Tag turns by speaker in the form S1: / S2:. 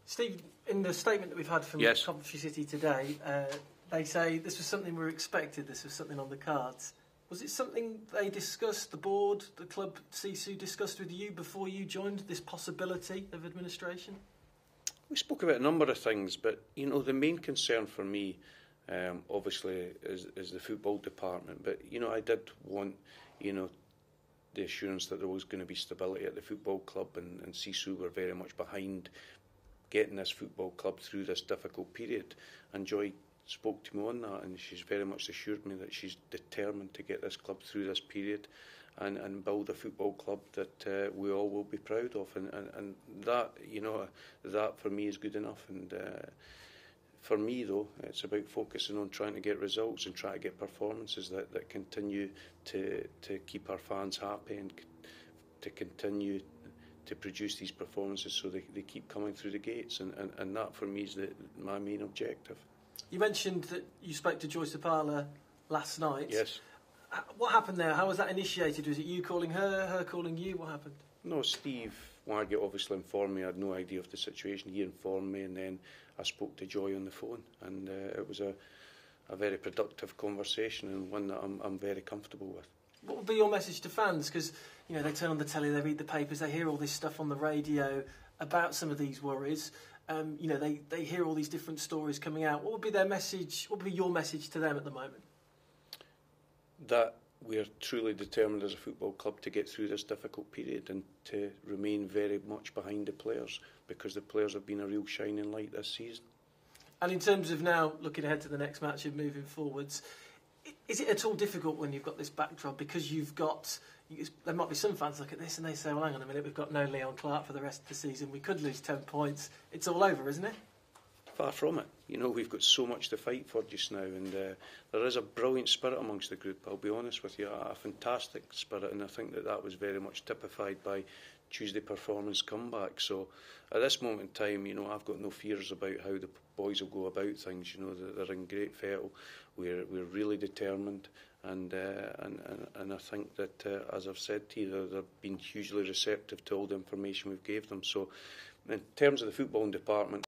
S1: Steve, in the statement that we've had from Coventry City today, they say this was something we were expected, this was something on the cards. Was it something they discussed, the board, the club, Sisu, discussed with you before you joined, this possibility of administration?
S2: We spoke about a number of things, but, you know, the main concern for me, obviously, is the football department. But, you know, I did want, you know, the assurance that there was going to be stability at the football club, and Sisu were very much behind getting this football club through this difficult period. And Joy spoke to me on that, and she's very much assured me that she's determined to get this club through this period and build a football club that we all will be proud of. And that, you know, that for me is good enough. And for me, though, it's about focusing on trying to get results and trying to get performances that continue to keep our fans happy and to continue to produce these performances so they keep coming through the gates. And that, for me, is my main objective.
S1: You mentioned that you spoke to Joyce Paulo last night.
S2: Yes.
S1: What happened there? How was that initiated? Was it you calling her, her calling you? What happened?
S2: No, Steve Margaret obviously informed me. I had no idea of the situation. He informed me, and then I spoke to Joy on the phone, and it was a very productive conversation, and one that I'm very comfortable with.
S1: What would be your message to fans? Because, you know, they turn on the telly, they read the papers, they hear all this stuff on the radio about some of these worries. You know, they hear all these different stories coming out. What would be their message? What would be your message to them at the moment?
S2: That we are truly determined as a football club to get through this difficult period and to remain very much behind the players, because the players have been a real shining light this season. And
S1: in terms of now looking ahead to the next match and moving forwards, is it at all difficult when you've got this backdrop? Because there might be some fans look at this and they say, well, hang on a minute, we've got no Leon Clark for the rest of the season. We could lose 10 points. It's all over, isn't it?
S2: Far from it. You know, we've got so much to fight for just now, and there is a brilliant spirit amongst the group, I'll be honest with you, a fantastic spirit, and I think that was very much typified by Tuesday performance comeback. So at this moment in time, you know, I've got no fears about how the boys will go about things. You know, they're in great fettle. We're really determined, and I think that, as I've said to you, they've been hugely receptive to all the information we've gave them. So in terms of the footballing department,